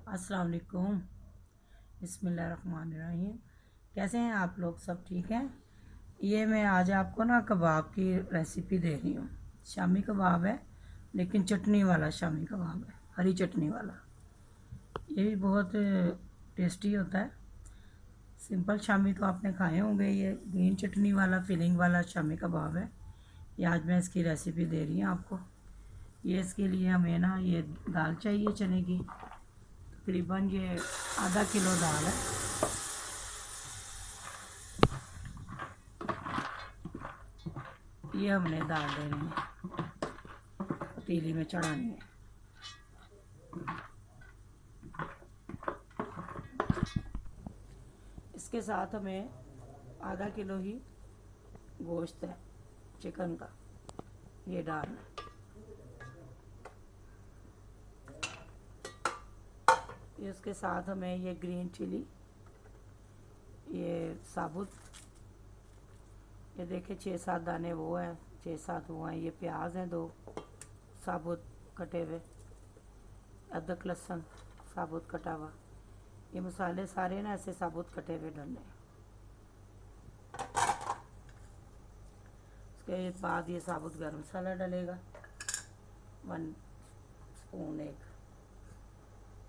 अस्सलाम वालेकुम। बिस्मिल्लाहिर्रहमानिर्रहीम। कैसे हैं आप लोग? सब ठीक हैं? ये मैं आज आपको ना कबाब की रेसिपी दे रही हूँ। शामी कबाब है, लेकिन चटनी वाला शामी कबाब है, हरी चटनी वाला। ये भी बहुत टेस्टी होता है। सिंपल शामी तो आपने खाए होंगे। ये ग्रीन चटनी वाला फिलिंग वाला शामी कबाब है। ये आज मैं इसकी रेसिपी दे रही हूँ आपको। ये इसके लिए हमें ना ये दाल चाहिए चने की। तकरीबन ये आधा किलो दाल है। ये हमने दाल लेनी है, पतीली में चढ़ानी है। इसके साथ हमें आधा किलो ही गोश्त है चिकन का, ये डालना है। ये उसके साथ हमें ये ग्रीन चिली, ये साबुत, ये देखिए 6-7 दाने वो है, 6-7 वो हैं। ये प्याज हैं 2 साबुत कटे हुए, अदरक लहसुन साबुत कटा हुआ। ये मसाले सारे ना ऐसे साबुत कटे हुए डालने हैं। उसके बाद ये साबुत गरम मसाला डलेगा 1 स्पून एक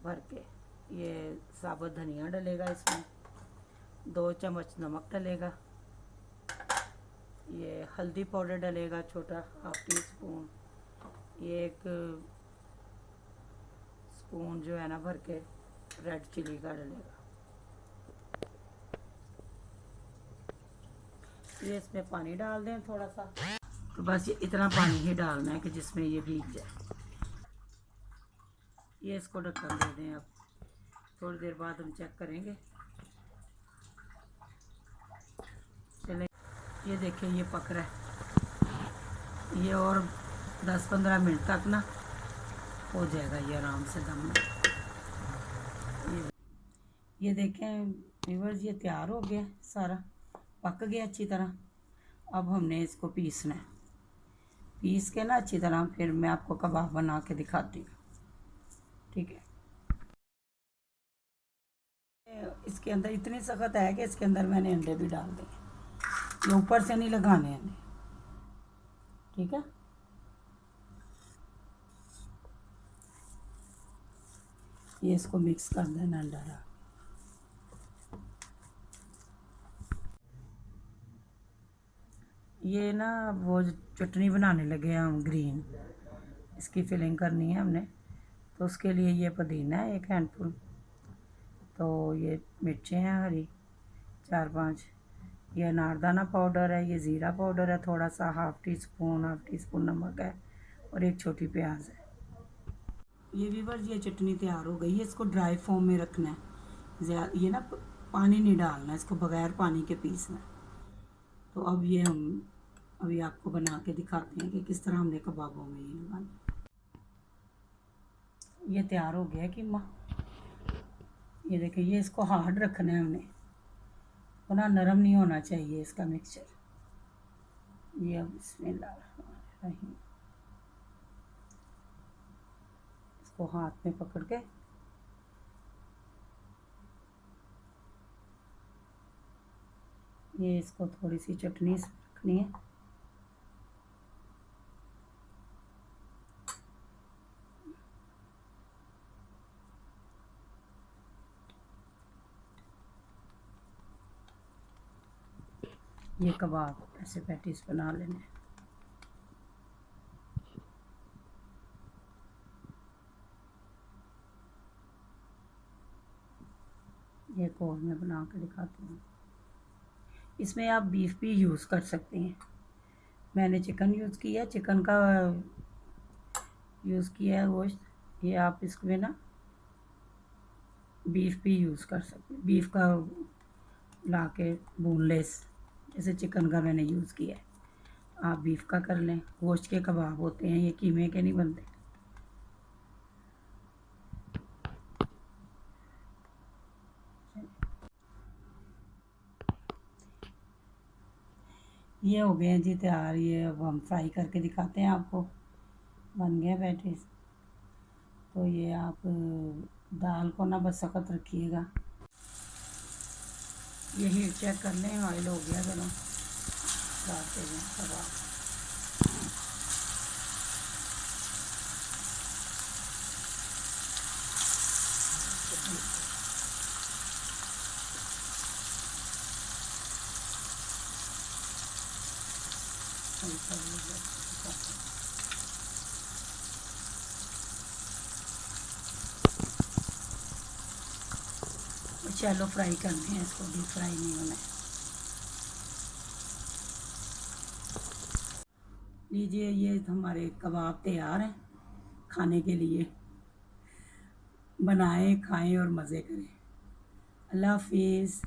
भर के। ये साबुत धनिया डलेगा इसमें, 2 चम्मच नमक डलेगा। ये हल्दी पाउडर डलेगा छोटा ½ टीस्पून। ये 1 स्पून जो है ना भर के रेड चिली का डलेगा। ये इसमें पानी डाल दें थोड़ा सा, तो बस ये इतना पानी ही डालना है कि जिसमें ये भीग जाए। ये इसको ढक्कन दे दें। अब थोड़ी देर बाद हम चेक करेंगे। चले, ये देखिए ये पक रहा है। ये और 10-15 मिनट तक ना हो जाएगा ये आराम से दम में। ये देखें व्यूअर्स, ये तैयार हो गया, सारा पक गया अच्छी तरह। अब हमने इसको पीसना है। पीस के ना अच्छी तरह फिर मैं आपको कबाब बना के दिखाती हूँ, ठीक है। इसके अंदर इतनी सख्त है कि इसके अंदर मैंने अंडे भी डाल दिए। ये ऊपर से नहीं लगाने अंडे, ठीक है। ये इसको मिक्स कर देना अंडा डाल। ये ना वो चटनी बनाने लगे हैं हम ग्रीन, इसकी फिलिंग करनी है हमने। तो उसके लिए ये पुदीना है 1 हैंडफुल, तो ये मिर्चें हैं हरी 4-5, ये अनारदाना पाउडर है, ये ज़ीरा पाउडर है थोड़ा सा ½ टीस्पून नमक है, और 1 छोटी प्याज है। ये व्यूअर्स ये चटनी तैयार हो गई है। इसको ड्राई फॉर्म में रखना है। ये ना पानी नहीं डालना, इसको बगैर पानी के पीसना है। तो अब ये हम अभी आपको बना के दिखाते हैं कि किस तरह हमने कबाबों में ये लगाना। ये तैयार हो गया कीमा। ये देखिए, ये इसको हार्ड रखना है हमने, तो ना नरम नहीं होना चाहिए इसका मिक्सचर। ये अब बिस्मिल्लाहिर्रहमानिर्रहीम, इसको हाथ में पकड़ के ये इसको थोड़ी सी चटनी रखनी है। ये कबाब ऐसे पैटीज बना लेने। ये एक और मैं बना कर दिखाती हूँ। इसमें आप बीफ भी यूज़ कर सकते हैं। मैंने चिकन यूज़ किया, चिकन का यूज़ किया है गोश्त। ये आप इसमें ना बीफ भी यूज़ कर सकते हैं। बीफ का ला के बोनलेस, जैसे चिकन का मैंने यूज़ किया है, आप बीफ का कर लें। गोश्त के कबाब होते हैं ये, कीमे के नहीं बनते। ये हो गए हैं जी तैयार। ये अब हम फ्राई करके दिखाते हैं आपको। बन गए पैटीज। तो ये आप दाल को ना बस सख्त रखिएगा। ये हीट चेक कर लें, ऑयल हो गया। चलो डालते हैं कबाब। शैलो फ्राई करने हैं इसको, डीप फ्राई नहीं होना है। लीजिए ये हमारे कबाब तैयार हैं खाने के लिए। बनाएं, खाएं और मज़े करें। अल्लाह हाफिज़।